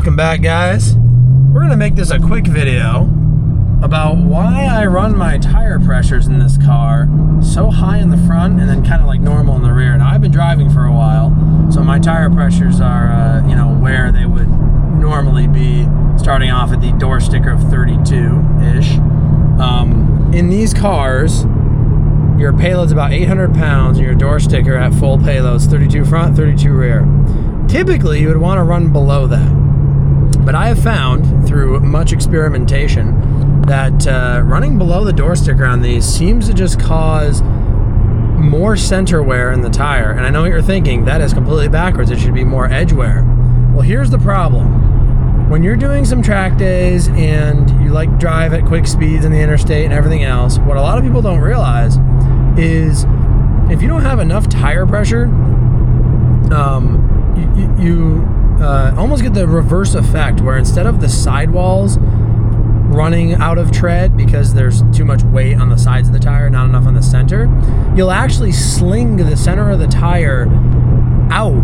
Welcome back, guys. We're gonna make this a quick video about why I run my tire pressures in this car so high in the front and then kind of like normal in the rear. Now, I've been driving for a while, so my tire pressures are, where they would normally be, starting off at the door sticker of 32-ish. In these cars, your payload's about 800 pounds, and your door sticker at full payload's 32 front, 32 rear. Typically, you would want to run below that. But I have found, through much experimentation, that running below the door sticker on these seems to just cause more center wear in the tire. And I know what you're thinking, that is completely backwards. It should be more edge wear. Well, here's the problem. When you're doing some track days and you like drive at quick speeds in the interstate and everything else, what a lot of people don't realize is if you don't have enough tire pressure, you almost get the reverse effect, where instead of the sidewalls running out of tread because there's too much weight on the sides of the tire, not enough on the center, you'll actually sling the center of the tire out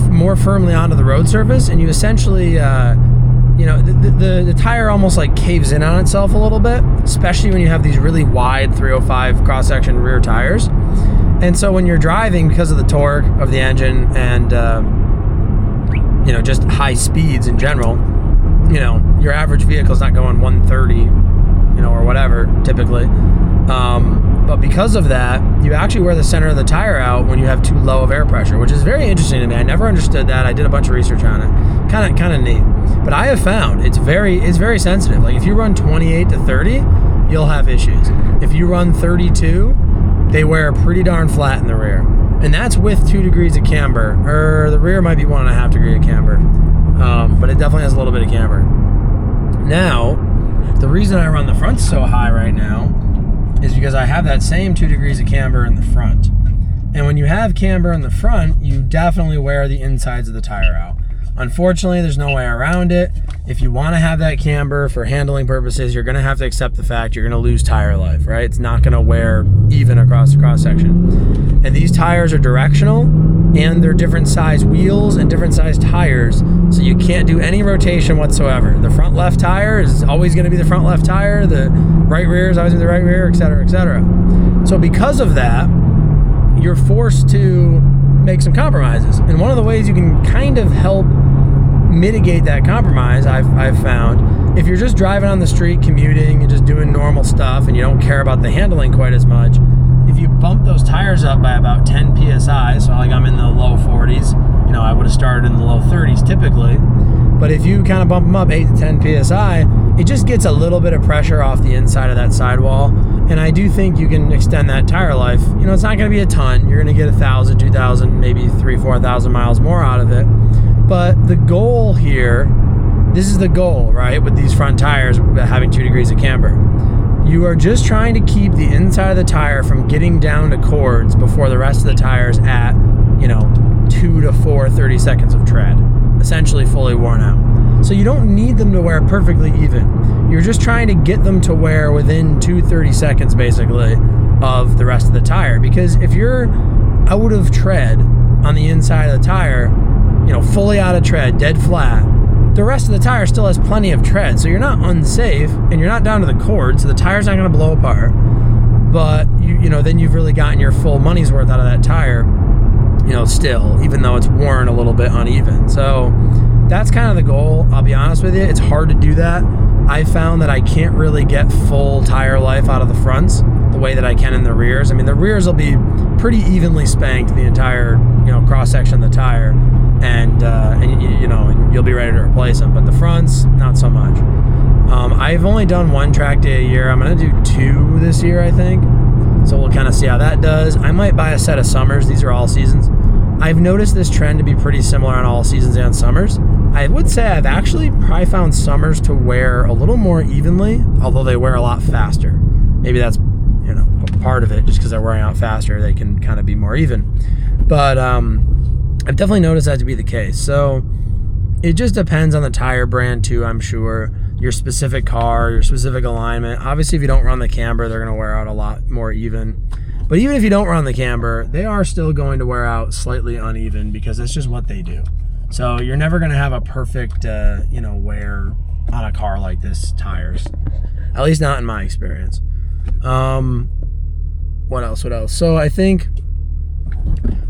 more firmly onto the road surface, and you essentially the tire almost like caves in on itself a little bit, especially when you have these really wide 305 cross-section rear tires. And so when you're driving, because of the torque of the engine and just high speeds in general, your average vehicle's not going 130, or whatever, typically. But because of that, you actually wear the center of the tire out when you have too low of air pressure, which is very interesting to me. I never understood that. I did a bunch of research on it. Kind of neat. But I have found it's very sensitive. Like if you run 28 to 30, you'll have issues. If you run 32, they wear pretty darn flat in the rear. And that's with 2 degrees of camber, or the rear might be 1.5 degrees of camber. But it definitely has a little bit of camber. Now, the reason I run the front so high right now is because I have that same 2 degrees of camber in the front. And when you have camber in the front, you definitely wear the insides of the tire out. Unfortunately, there's no way around it. If you want to have that camber for handling purposes, you're going to have to accept the fact you're going to lose tire life, right? It's not going to wear even across the cross-section. And these tires are directional, and they're different size wheels and different size tires, so you can't do any rotation whatsoever. The front left tire is always going to be the front left tire, the right rear is always going to be the right rear, etc., etc. So because of that, you're forced to make some compromises. And one of the ways you can kind of help mitigate that compromise, I've found, if you're just driving on the street, commuting, and just doing normal stuff, and you don't care about the handling quite as much, if you bump those tires up by about 10 psi, so like I'm in the low 40s, I would have started in the low 30s typically, but if you kind of bump them up 8 to 10 psi, it just gets a little bit of pressure off the inside of that sidewall. And I do think you can extend that tire life. It's not going to be a ton. You're going to get 1,000, 2,000, maybe 3,000, 4,000 miles more out of it. But the goal here, this is the goal, right, with these front tires having 2 degrees of camber. You are just trying to keep the inside of the tire from getting down to chords before the rest of the tires at, 2 to 4 30 seconds of tread, essentially fully worn out. So you don't need them to wear perfectly even. You're just trying to get them to wear within 2-30 seconds, basically, of the rest of the tire. Because if you're out of tread on the inside of the tire, fully out of tread, dead flat, the rest of the tire still has plenty of tread. So you're not unsafe, and you're not down to the cord, so the tire's not going to blow apart. But, then you've really gotten your full money's worth out of that tire, still, even though it's worn a little bit uneven. So that's kind of the goal. I'll be honest with you, it's hard to do that. I found that I can't really get full tire life out of the fronts the way that I can in the rears. I mean, the rears will be pretty evenly spanked the entire, cross section of the tire, and you'll be ready to replace them. But the fronts, not so much. I've only done 1 track day a year. I'm gonna do 2 this year, I think. So we'll kind of see how that does. I might buy a set of summers. These are all seasons. I've noticed this trend to be pretty similar on all seasons and summers. I would say I've actually probably found summers to wear a little more evenly, although they wear a lot faster. Maybe that's, part of it, just because they're wearing out faster, they can kind of be more even. But I've definitely noticed that to be the case. So it just depends on the tire brand too, I'm sure. Your specific car, your specific alignment. Obviously, if you don't run the camber, they're going to wear out a lot more even. But even if you don't run the camber, they are still going to wear out slightly uneven because that's just what they do. So you're never going to have a perfect, wear on a car like this, tires. At least not in my experience. What else? So I think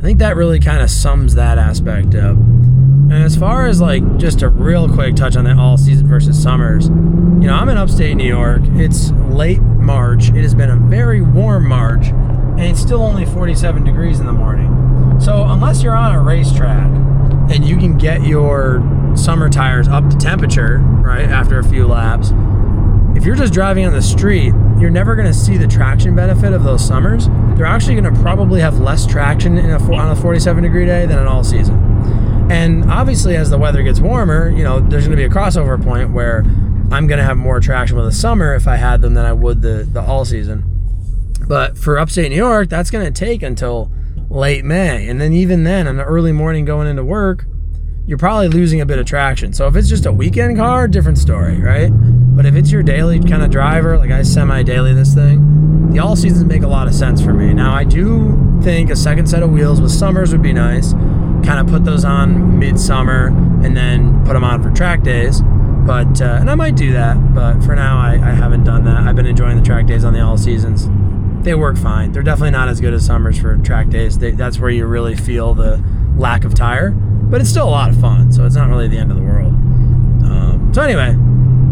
that really kind of sums that aspect up. And as far as like just a real quick touch on the all season versus summers, I'm in upstate New York. It's late March. It has been a very warm March, and it's still only 47 degrees in the morning. So unless you're on a racetrack and you can get your summer tires up to temperature, right, after a few laps, if you're just driving on the street, you're never going to see the traction benefit of those summers. They're actually going to probably have less traction on a 47 degree day than an all season. And obviously as the weather gets warmer, there's going to be a crossover point where I'm going to have more traction with the summer if I had them than I would the all season. But for upstate New York, that's going to take until late May. And then even then, in the early morning going into work, you're probably losing a bit of traction. So if it's just a weekend car, different story, right? But if it's your daily kind of driver, like I semi-daily this thing, the all seasons make a lot of sense for me. Now I do think a second set of wheels with summers would be nice. Kind of put those on midsummer and then put them on for track days. But and I might do that, but for now I haven't done that. I've been enjoying the track days on the all seasons. They work fine. They're definitely not as good as summers for track days. That's where you really feel the lack of tire, but it's still a lot of fun, so it's not really the end of the world. So anyway,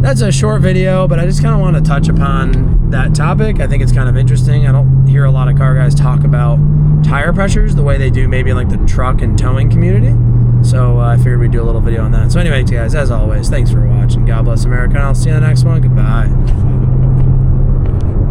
that's a short video, but I just kind of want to touch upon that topic. I think it's kind of interesting. I don't hear a lot of car guys talk about tire pressures the way they do maybe in like the truck and towing community. So I figured we'd do a little video on that. So anyway, guys, as always, thanks for watching. God bless America, and I'll see you in the next one. Goodbye.